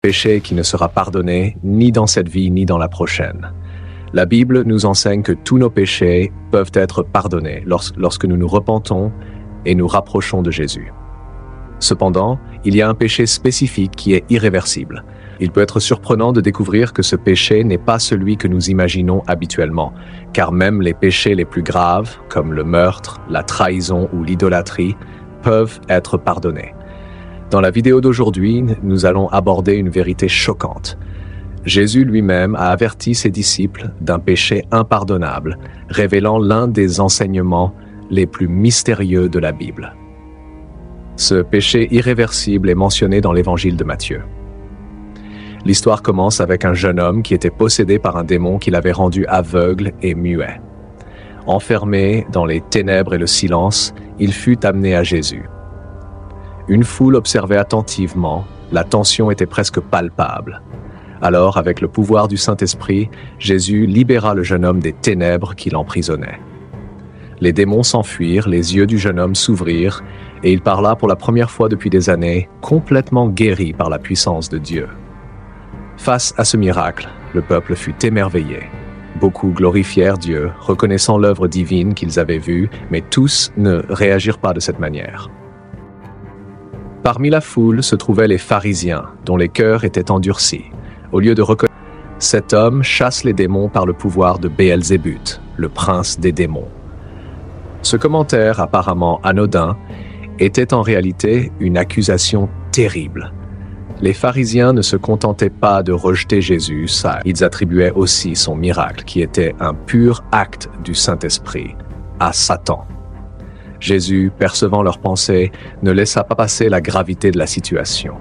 Péché qui ne sera pardonné ni dans cette vie ni dans la prochaine. La Bible nous enseigne que tous nos péchés peuvent être pardonnés lorsque nous nous repentons et nous rapprochons de Jésus. Cependant, il y a un péché spécifique qui est irréversible. Il peut être surprenant de découvrir que ce péché n'est pas celui que nous imaginons habituellement, car même les péchés les plus graves, comme le meurtre, la trahison ou l'idolâtrie, peuvent être pardonnés. Dans la vidéo d'aujourd'hui, nous allons aborder une vérité choquante. Jésus lui-même a averti ses disciples d'un péché impardonnable, révélant l'un des enseignements les plus mystérieux de la Bible. Ce péché irréversible est mentionné dans l'évangile de Matthieu. L'histoire commence avec un jeune homme qui était possédé par un démon qui l'avait rendu aveugle et muet. Enfermé dans les ténèbres et le silence, il fut amené à Jésus. Une foule observait attentivement, la tension était presque palpable. Alors, avec le pouvoir du Saint-Esprit, Jésus libéra le jeune homme des ténèbres qui l'emprisonnaient. Les démons s'enfuirent, les yeux du jeune homme s'ouvrirent, et il parla pour la première fois depuis des années, complètement guéri par la puissance de Dieu. Face à ce miracle, le peuple fut émerveillé. Beaucoup glorifièrent Dieu, reconnaissant l'œuvre divine qu'ils avaient vue, mais tous ne réagirent pas de cette manière. Parmi la foule se trouvaient les pharisiens, dont les cœurs étaient endurcis. Au lieu de reconnaître, cet homme chasse les démons par le pouvoir de Béelzébuth, le prince des démons. Ce commentaire apparemment anodin était en réalité une accusation terrible. Les pharisiens ne se contentaient pas de rejeter Jésus, ils attribuaient aussi son miracle, qui était un pur acte du Saint-Esprit, à Satan. Jésus, percevant leurs pensées, ne laissa pas passer la gravité de la situation.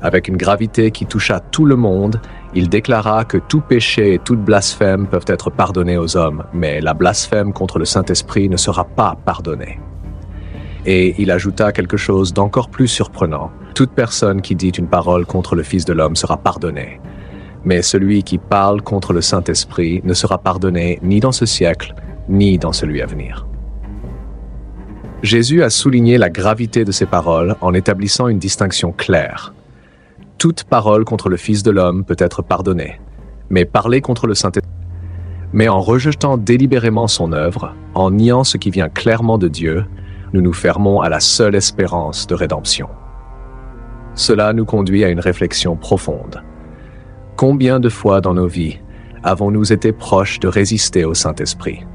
Avec une gravité qui toucha tout le monde, il déclara que tout péché et toute blasphème peuvent être pardonnés aux hommes, mais la blasphème contre le Saint-Esprit ne sera pas pardonnée. Et il ajouta quelque chose d'encore plus surprenant. Toute personne qui dit une parole contre le Fils de l'homme sera pardonnée. Mais celui qui parle contre le Saint-Esprit ne sera pardonné ni dans ce siècle, ni dans celui à venir. Jésus a souligné la gravité de ces paroles en établissant une distinction claire. Toute parole contre le Fils de l'homme peut être pardonnée, mais parler contre le Saint-Esprit. Mais en rejetant délibérément son œuvre, en niant ce qui vient clairement de Dieu, nous nous fermons à la seule espérance de rédemption. Cela nous conduit à une réflexion profonde. Combien de fois dans nos vies avons-nous été proches de résister au Saint-Esprit?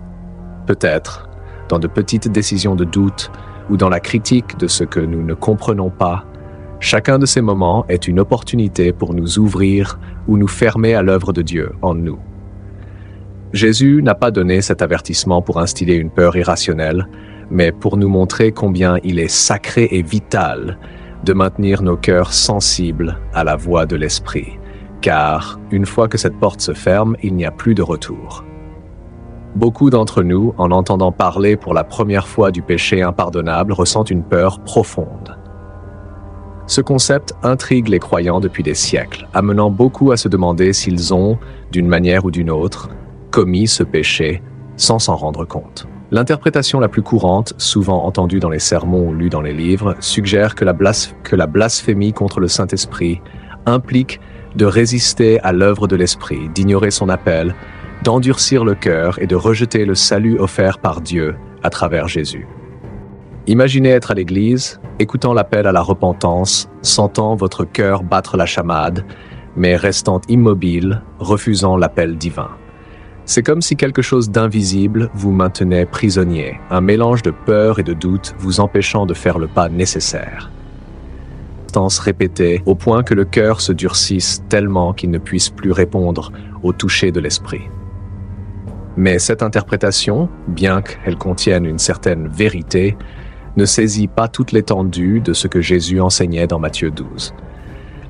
Peut-être dans de petites décisions de doute ou dans la critique de ce que nous ne comprenons pas. Chacun de ces moments est une opportunité pour nous ouvrir ou nous fermer à l'œuvre de Dieu en nous. Jésus n'a pas donné cet avertissement pour instiller une peur irrationnelle, mais pour nous montrer combien il est sacré et vital de maintenir nos cœurs sensibles à la voix de l'Esprit, car une fois que cette porte se ferme, il n'y a plus de retour. Beaucoup d'entre nous, en entendant parler pour la première fois du péché impardonnable, ressentent une peur profonde. Ce concept intrigue les croyants depuis des siècles, amenant beaucoup à se demander s'ils ont, d'une manière ou d'une autre, commis ce péché sans s'en rendre compte. L'interprétation la plus courante, souvent entendue dans les sermons ou lue dans les livres, suggère que la blasphémie contre le Saint-Esprit implique de résister à l'œuvre de l'Esprit, d'ignorer son appel, d'endurcir le cœur et de rejeter le salut offert par Dieu à travers Jésus. Imaginez être à l'église, écoutant l'appel à la repentance, sentant votre cœur battre la chamade, mais restant immobile, refusant l'appel divin. C'est comme si quelque chose d'invisible vous maintenait prisonnier, un mélange de peur et de doute vous empêchant de faire le pas nécessaire. Répétée au point que le cœur se durcisse tellement qu'il ne puisse plus répondre au toucher de l'Esprit. Mais cette interprétation, bien qu'elle contienne une certaine vérité, ne saisit pas toute l'étendue de ce que Jésus enseignait dans Matthieu 12.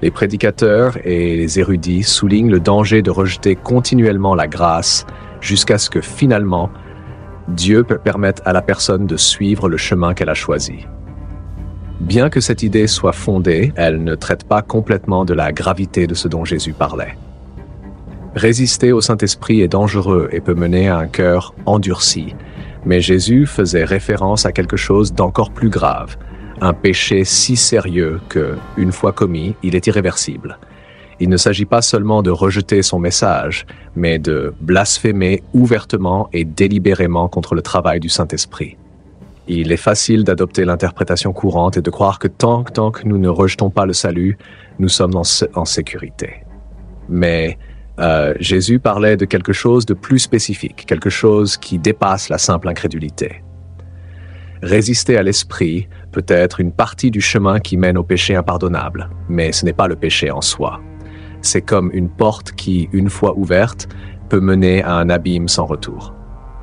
Les prédicateurs et les érudits soulignent le danger de rejeter continuellement la grâce jusqu'à ce que finalement, Dieu permette à la personne de suivre le chemin qu'elle a choisi. Bien que cette idée soit fondée, elle ne traite pas complètement de la gravité de ce dont Jésus parlait. Résister au Saint-Esprit est dangereux et peut mener à un cœur endurci, mais Jésus faisait référence à quelque chose d'encore plus grave, un péché si sérieux que, une fois commis, il est irréversible. Il ne s'agit pas seulement de rejeter son message, mais de blasphémer ouvertement et délibérément contre le travail du Saint-Esprit. Il est facile d'adopter l'interprétation courante et de croire que tant que nous ne rejetons pas le salut, nous sommes en sécurité. Mais Jésus parlait de quelque chose de plus spécifique, quelque chose qui dépasse la simple incrédulité. Résister à l'esprit peut être une partie du chemin qui mène au péché impardonnable, mais ce n'est pas le péché en soi. C'est comme une porte qui, une fois ouverte, peut mener à un abîme sans retour.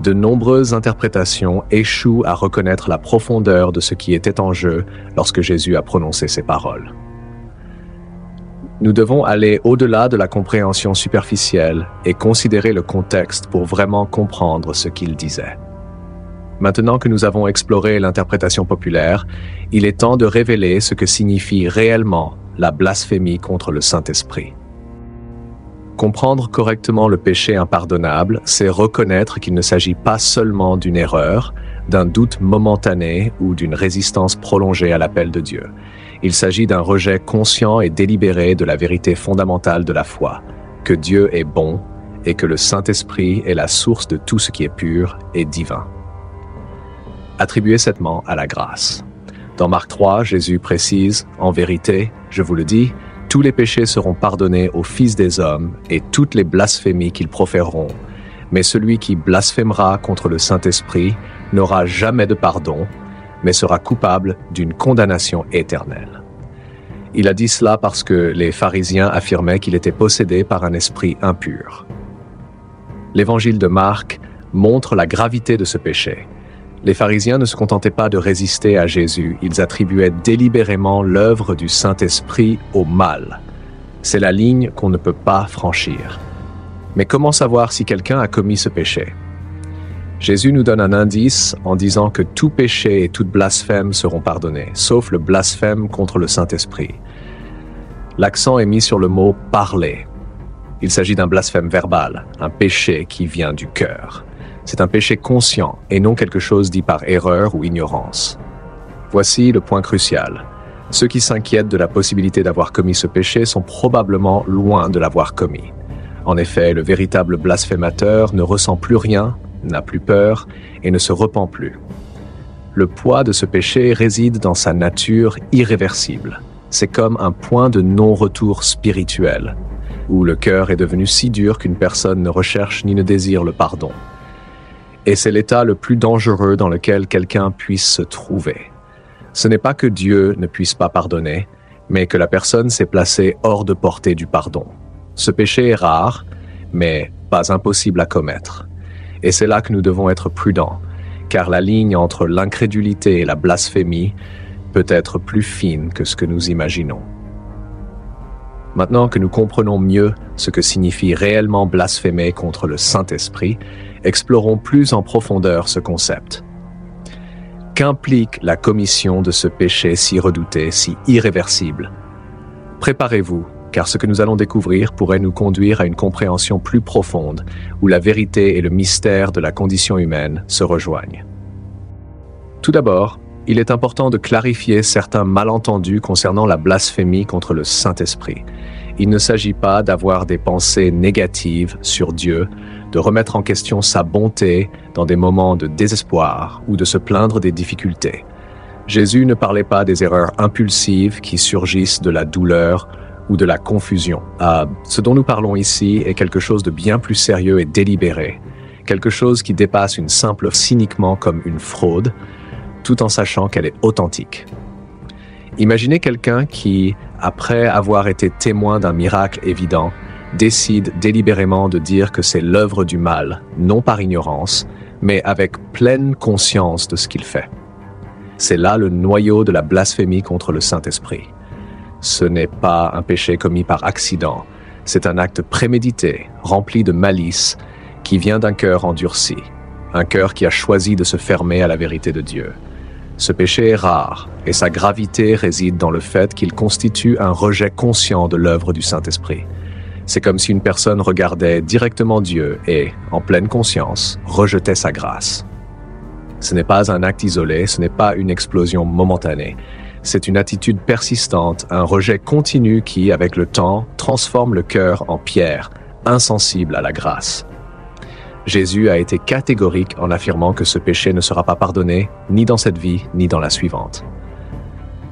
De nombreuses interprétations échouent à reconnaître la profondeur de ce qui était en jeu lorsque Jésus a prononcé ces paroles. Nous devons aller au-delà de la compréhension superficielle et considérer le contexte pour vraiment comprendre ce qu'il disait. Maintenant que nous avons exploré l'interprétation populaire, il est temps de révéler ce que signifie réellement la blasphémie contre le Saint-Esprit. Comprendre correctement le péché impardonnable, c'est reconnaître qu'il ne s'agit pas seulement d'une erreur, d'un doute momentané ou d'une résistance prolongée à l'appel de Dieu. Il s'agit d'un rejet conscient et délibéré de la vérité fondamentale de la foi, que Dieu est bon et que le Saint-Esprit est la source de tout ce qui est pur et divin. Attribuez cette main à la grâce. Dans Marc 3, Jésus précise, « En vérité, je vous le dis, tous les péchés seront pardonnés aux fils des hommes et toutes les blasphémies qu'ils proféreront. Mais celui qui blasphémera contre le Saint-Esprit n'aura jamais de pardon, mais sera coupable d'une condamnation éternelle. » Il a dit cela parce que les pharisiens affirmaient qu'il était possédé par un esprit impur. L'évangile de Marc montre la gravité de ce péché. Les pharisiens ne se contentaient pas de résister à Jésus, ils attribuaient délibérément l'œuvre du Saint-Esprit au mal. C'est la ligne qu'on ne peut pas franchir. Mais comment savoir si quelqu'un a commis ce péché? Jésus nous donne un indice en disant que tout péché et toute blasphème seront pardonnés, sauf le blasphème contre le Saint-Esprit. L'accent est mis sur le mot « parler ». Il s'agit d'un blasphème verbal, un péché qui vient du cœur. C'est un péché conscient et non quelque chose dit par erreur ou ignorance. Voici le point crucial. Ceux qui s'inquiètent de la possibilité d'avoir commis ce péché sont probablement loin de l'avoir commis. En effet, le véritable blasphémateur ne ressent plus rien, n'a plus peur et ne se repent plus. Le poids de ce péché réside dans sa nature irréversible. C'est comme un point de non-retour spirituel, où le cœur est devenu si dur qu'une personne ne recherche ni ne désire le pardon. Et c'est l'état le plus dangereux dans lequel quelqu'un puisse se trouver. Ce n'est pas que Dieu ne puisse pas pardonner, mais que la personne s'est placée hors de portée du pardon. Ce péché est rare, mais pas impossible à commettre. Et c'est là que nous devons être prudents, car la ligne entre l'incrédulité et la blasphémie peut être plus fine que ce que nous imaginons. Maintenant que nous comprenons mieux ce que signifie réellement blasphémer contre le Saint-Esprit, explorons plus en profondeur ce concept. Qu'implique la commission de ce péché si redouté, si irréversible? Préparez-vous, car ce que nous allons découvrir pourrait nous conduire à une compréhension plus profonde, où la vérité et le mystère de la condition humaine se rejoignent. Tout d'abord, il est important de clarifier certains malentendus concernant la blasphémie contre le Saint-Esprit. Il ne s'agit pas d'avoir des pensées négatives sur Dieu, de remettre en question sa bonté dans des moments de désespoir ou de se plaindre des difficultés. Jésus ne parlait pas des erreurs impulsives qui surgissent de la douleur ou de la confusion. Ce dont nous parlons ici est quelque chose de bien plus sérieux et délibéré, quelque chose qui dépasse une simple cyniquement comme une fraude, tout en sachant qu'elle est authentique. Imaginez quelqu'un qui, après avoir été témoin d'un miracle évident, décide délibérément de dire que c'est l'œuvre du mal, non par ignorance, mais avec pleine conscience de ce qu'il fait. C'est là le noyau de la blasphémie contre le Saint-Esprit. Ce n'est pas un péché commis par accident, c'est un acte prémédité, rempli de malice, qui vient d'un cœur endurci, un cœur qui a choisi de se fermer à la vérité de Dieu. Ce péché est rare, et sa gravité réside dans le fait qu'il constitue un rejet conscient de l'œuvre du Saint-Esprit. C'est comme si une personne regardait directement Dieu et, en pleine conscience, rejetait sa grâce. Ce n'est pas un acte isolé, ce n'est pas une explosion momentanée. C'est une attitude persistante, un rejet continu qui, avec le temps, transforme le cœur en pierre, insensible à la grâce. Jésus a été catégorique en affirmant que ce péché ne sera pas pardonné, ni dans cette vie, ni dans la suivante.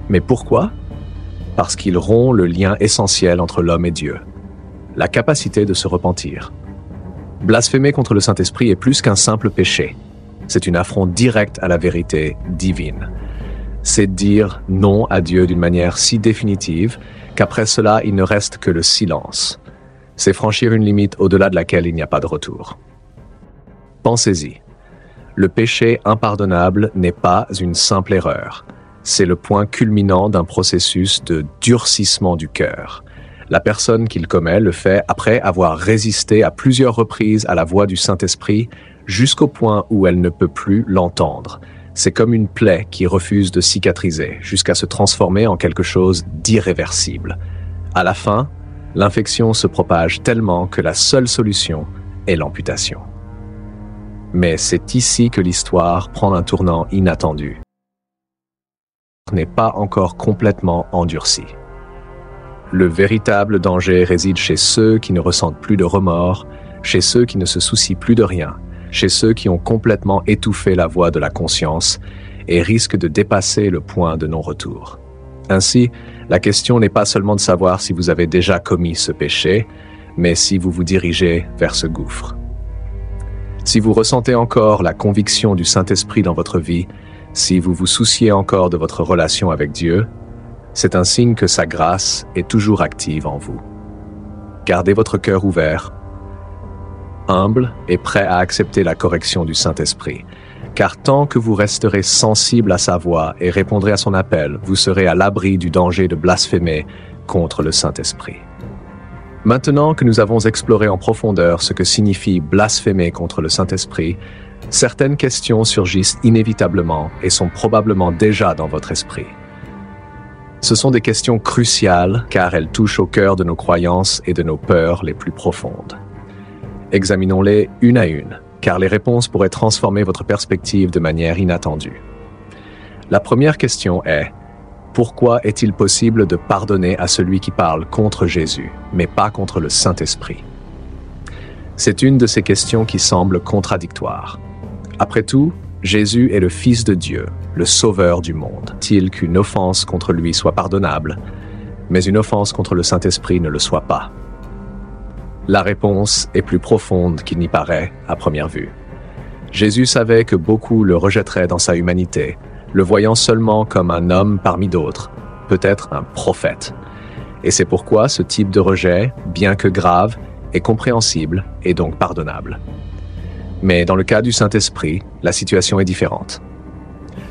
Mais pourquoi? Parce qu'il rompt le lien essentiel entre l'homme et Dieu, la capacité de se repentir. Blasphémer contre le Saint-Esprit est plus qu'un simple péché. C'est une affront directe à la vérité divine. C'est dire non à Dieu d'une manière si définitive qu'après cela, il ne reste que le silence. C'est franchir une limite au-delà de laquelle il n'y a pas de retour. Pensez-y. Le péché impardonnable n'est pas une simple erreur. C'est le point culminant d'un processus de durcissement du cœur. La personne qui le commet le fait après avoir résisté à plusieurs reprises à la voix du Saint-Esprit jusqu'au point où elle ne peut plus l'entendre. C'est comme une plaie qui refuse de cicatriser jusqu'à se transformer en quelque chose d'irréversible. À la fin, l'infection se propage tellement que la seule solution est l'amputation. Mais c'est ici que l'histoire prend un tournant inattendu. N'est pas encore complètement endurci. Le véritable danger réside chez ceux qui ne ressentent plus de remords, chez ceux qui ne se soucient plus de rien, chez ceux qui ont complètement étouffé la voix de la conscience et risquent de dépasser le point de non-retour. Ainsi, la question n'est pas seulement de savoir si vous avez déjà commis ce péché, mais si vous vous dirigez vers ce gouffre. Si vous ressentez encore la conviction du Saint-Esprit dans votre vie, si vous vous souciez encore de votre relation avec Dieu, c'est un signe que sa grâce est toujours active en vous. Gardez votre cœur ouvert, humble et prêt à accepter la correction du Saint-Esprit, car tant que vous resterez sensible à sa voix et répondrez à son appel, vous serez à l'abri du danger de blasphémer contre le Saint-Esprit. Maintenant que nous avons exploré en profondeur ce que signifie blasphémer contre le Saint-Esprit, certaines questions surgissent inévitablement et sont probablement déjà dans votre esprit. Ce sont des questions cruciales car elles touchent au cœur de nos croyances et de nos peurs les plus profondes. Examinons-les une à une, car les réponses pourraient transformer votre perspective de manière inattendue. La première question est: pourquoi est-il possible de pardonner à celui qui parle contre Jésus, mais pas contre le Saint-Esprit? C'est une de ces questions qui semblent contradictoires. Après tout, Jésus est le Fils de Dieu, le Sauveur du monde. Est-il qu'une offense contre lui soit pardonnable, mais une offense contre le Saint-Esprit ne le soit pas? La réponse est plus profonde qu'il n'y paraît à première vue. Jésus savait que beaucoup le rejetteraient dans sa humanité, le voyant seulement comme un homme parmi d'autres, peut-être un prophète. Et c'est pourquoi ce type de rejet, bien que grave, est compréhensible et donc pardonnable. Mais dans le cas du Saint-Esprit, la situation est différente.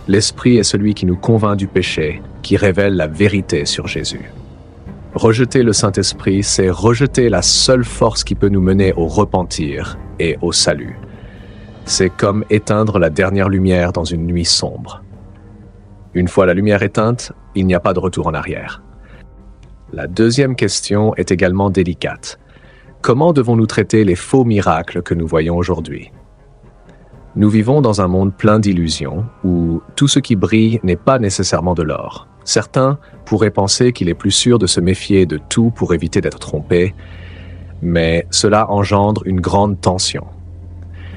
L'Esprit est celui qui nous convainc du péché, qui révèle la vérité sur Jésus. Rejeter le Saint-Esprit, c'est rejeter la seule force qui peut nous mener au repentir et au salut. C'est comme éteindre la dernière lumière dans une nuit sombre. Une fois la lumière éteinte, il n'y a pas de retour en arrière. La deuxième question est également délicate. Comment devons-nous traiter les faux miracles que nous voyons aujourd'hui? Nous vivons dans un monde plein d'illusions, où tout ce qui brille n'est pas nécessairement de l'or. Certains pourraient penser qu'il est plus sûr de se méfier de tout pour éviter d'être trompé, mais cela engendre une grande tension.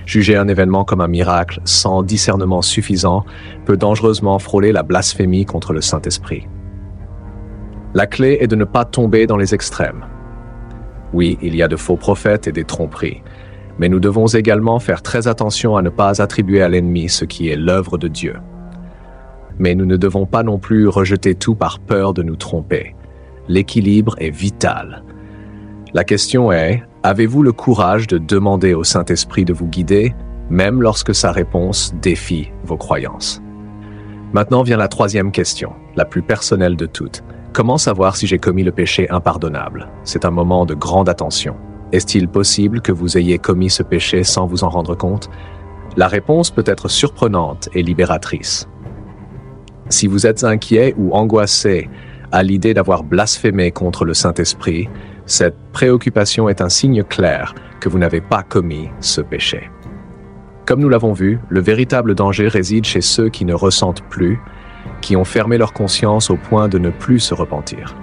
Juger un événement comme un miracle sans discernement suffisant peut dangereusement frôler la blasphémie contre le Saint-Esprit. La clé est de ne pas tomber dans les extrêmes. Oui, il y a de faux prophètes et des tromperies, mais nous devons également faire très attention à ne pas attribuer à l'ennemi ce qui est l'œuvre de Dieu. Mais nous ne devons pas non plus rejeter tout par peur de nous tromper. L'équilibre est vital. La question est: avez-vous le courage de demander au Saint-Esprit de vous guider, même lorsque sa réponse défie vos croyances? Maintenant vient la troisième question, la plus personnelle de toutes. Comment savoir si j'ai commis le péché impardonnable? C'est un moment de grande attention. Est-il possible que vous ayez commis ce péché sans vous en rendre compte? La réponse peut être surprenante et libératrice. Si vous êtes inquiet ou angoissé à l'idée d'avoir blasphémé contre le Saint-Esprit, cette préoccupation est un signe clair que vous n'avez pas commis ce péché. Comme nous l'avons vu, le véritable danger réside chez ceux qui ne ressentent plus, qui ont fermé leur conscience au point de ne plus se repentir.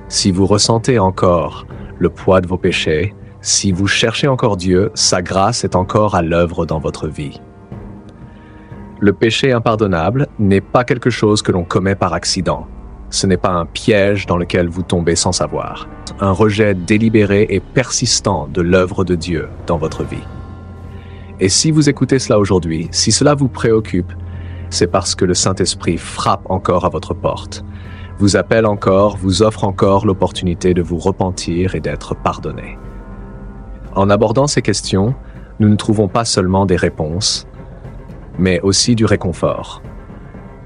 Si vous ressentez encore le poids de vos péchés, si vous cherchez encore Dieu, sa grâce est encore à l'œuvre dans votre vie. Le péché impardonnable n'est pas quelque chose que l'on commet par accident. Ce n'est pas un piège dans lequel vous tombez sans savoir. Un rejet délibéré et persistant de l'œuvre de Dieu dans votre vie. Et si vous écoutez cela aujourd'hui, si cela vous préoccupe, c'est parce que le Saint-Esprit frappe encore à votre porte, vous appelle encore, vous offre encore l'opportunité de vous repentir et d'être pardonné. En abordant ces questions, nous ne trouvons pas seulement des réponses, mais aussi du réconfort.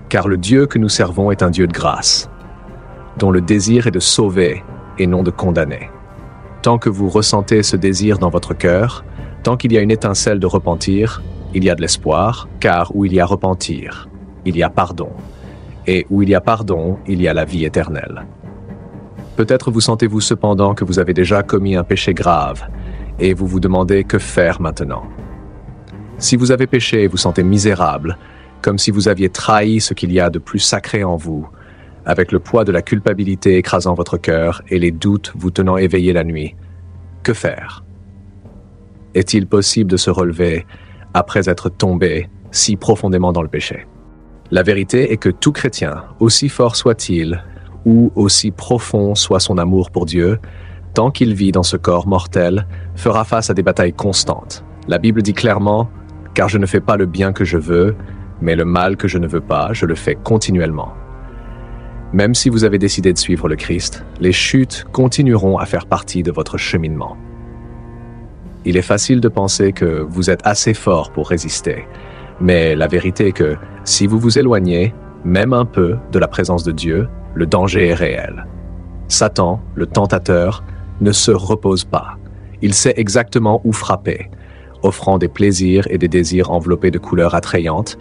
Car le Dieu que nous servons est un Dieu de grâce, dont le désir est de sauver et non de condamner. Tant que vous ressentez ce désir dans votre cœur, tant qu'il y a une étincelle de repentir, il y a de l'espoir, car où il y a repentir, il y a pardon. Et où il y a pardon, il y a la vie éternelle. Peut-être vous sentez-vous cependant que vous avez déjà commis un péché grave, et vous vous demandez que faire maintenant. Si vous avez péché et vous sentez misérable, comme si vous aviez trahi ce qu'il y a de plus sacré en vous, avec le poids de la culpabilité écrasant votre cœur et les doutes vous tenant éveillé la nuit, que faire? Est-il possible de se relever après être tombé si profondément dans le péché? La vérité est que tout chrétien, aussi fort soit-il, ou aussi profond soit son amour pour Dieu, tant qu'il vit dans ce corps mortel, fera face à des batailles constantes. La Bible dit clairement « Car je ne fais pas le bien que je veux, mais le mal que je ne veux pas, je le fais continuellement. » Même si vous avez décidé de suivre le Christ, les chutes continueront à faire partie de votre cheminement. Il est facile de penser que vous êtes assez fort pour résister, mais la vérité est que si vous vous éloignez, même un peu, de la présence de Dieu, le danger est réel. Satan, le tentateur, ne se repose pas. Il sait exactement où frapper, offrant des plaisirs et des désirs enveloppés de couleurs attrayantes,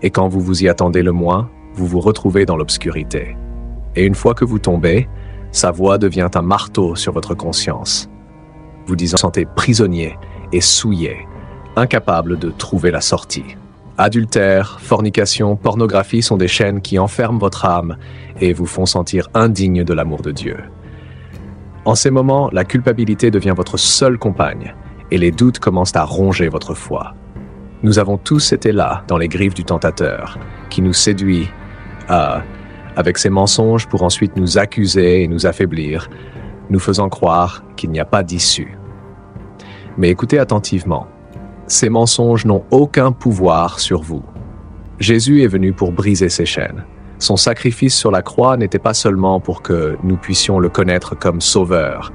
et quand vous vous y attendez le moins, vous vous retrouvez dans l'obscurité. Et une fois que vous tombez, sa voix devient un marteau sur votre conscience, vous sentez prisonnier et souillé, incapable de trouver la sortie. Adultère, fornication, pornographie sont des chaînes qui enferment votre âme et vous font sentir indigne de l'amour de Dieu. En ces moments, la culpabilité devient votre seule compagne et les doutes commencent à ronger votre foi. Nous avons tous été là, dans les griffes du tentateur, qui nous séduit avec ses mensonges pour ensuite nous accuser et nous affaiblir, nous faisant croire qu'il n'y a pas d'issue. Mais écoutez attentivement, ces mensonges n'ont aucun pouvoir sur vous. Jésus est venu pour briser ces chaînes. Son sacrifice sur la croix n'était pas seulement pour que nous puissions le connaître comme sauveur,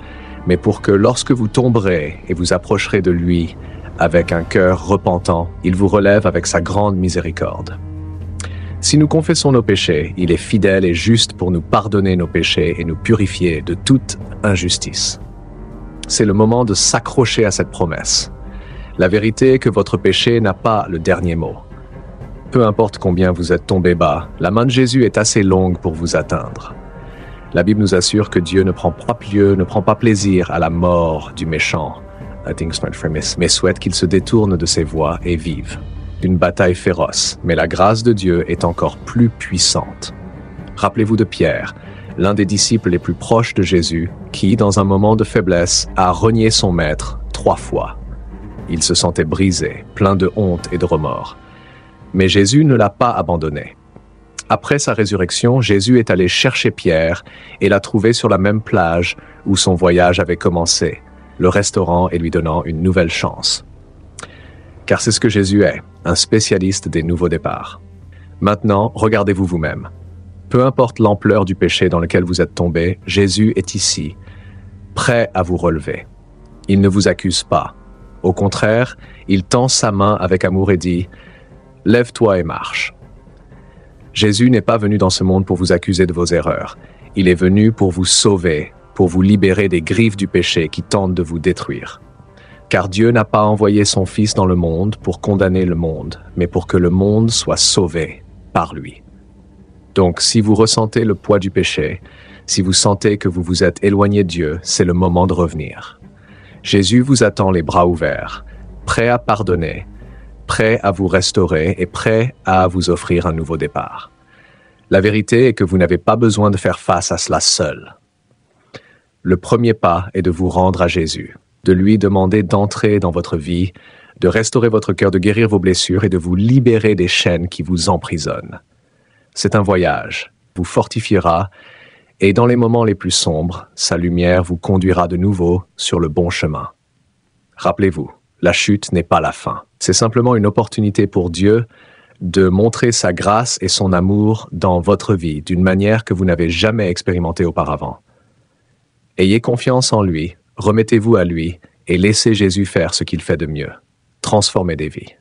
mais pour que lorsque vous tomberez et vous approcherez de lui avec un cœur repentant, il vous relève avec sa grande miséricorde. Si nous confessons nos péchés, il est fidèle et juste pour nous pardonner nos péchés et nous purifier de toute injustice. C'est le moment de s'accrocher à cette promesse. La vérité est que votre péché n'a pas le dernier mot. Peu importe combien vous êtes tombé bas, la main de Jésus est assez longue pour vous atteindre. La Bible nous assure que Dieu ne prend pas plaisir à la mort du méchant, mais souhaite qu'il se détourne de ses voies et vive. Une bataille féroce, mais la grâce de Dieu est encore plus puissante. Rappelez-vous de Pierre, l'un des disciples les plus proches de Jésus, qui, dans un moment de faiblesse, a renié son maître 3 fois. Il se sentait brisé, plein de honte et de remords. Mais Jésus ne l'a pas abandonné. Après sa résurrection, Jésus est allé chercher Pierre et l'a trouvé sur la même plage où son voyage avait commencé, le restaurant et lui donnant une nouvelle chance. Car c'est ce que Jésus est, un spécialiste des nouveaux départs. Maintenant, regardez-vous vous-même. Peu importe l'ampleur du péché dans lequel vous êtes tombé, Jésus est ici, prêt à vous relever. Il ne vous accuse pas. Au contraire, il tend sa main avec amour et dit « Lève-toi et marche ». Jésus n'est pas venu dans ce monde pour vous accuser de vos erreurs. Il est venu pour vous sauver, pour vous libérer des griffes du péché qui tentent de vous détruire. Car Dieu n'a pas envoyé son Fils dans le monde pour condamner le monde, mais pour que le monde soit sauvé par lui. Donc, si vous ressentez le poids du péché, si vous sentez que vous vous êtes éloigné de Dieu, c'est le moment de revenir. Jésus vous attend les bras ouverts, prêt à pardonner, prêt à vous restaurer et prêt à vous offrir un nouveau départ. La vérité est que vous n'avez pas besoin de faire face à cela seul. Le premier pas est de vous rendre à Jésus, de lui demander d'entrer dans votre vie, de restaurer votre cœur, de guérir vos blessures et de vous libérer des chaînes qui vous emprisonnent. C'est un voyage, vous fortifiera, et dans les moments les plus sombres, sa lumière vous conduira de nouveau sur le bon chemin. Rappelez-vous, la chute n'est pas la fin. C'est simplement une opportunité pour Dieu de montrer sa grâce et son amour dans votre vie d'une manière que vous n'avez jamais expérimentée auparavant. Ayez confiance en lui, remettez-vous à lui et laissez Jésus faire ce qu'il fait de mieux. Transformez des vies.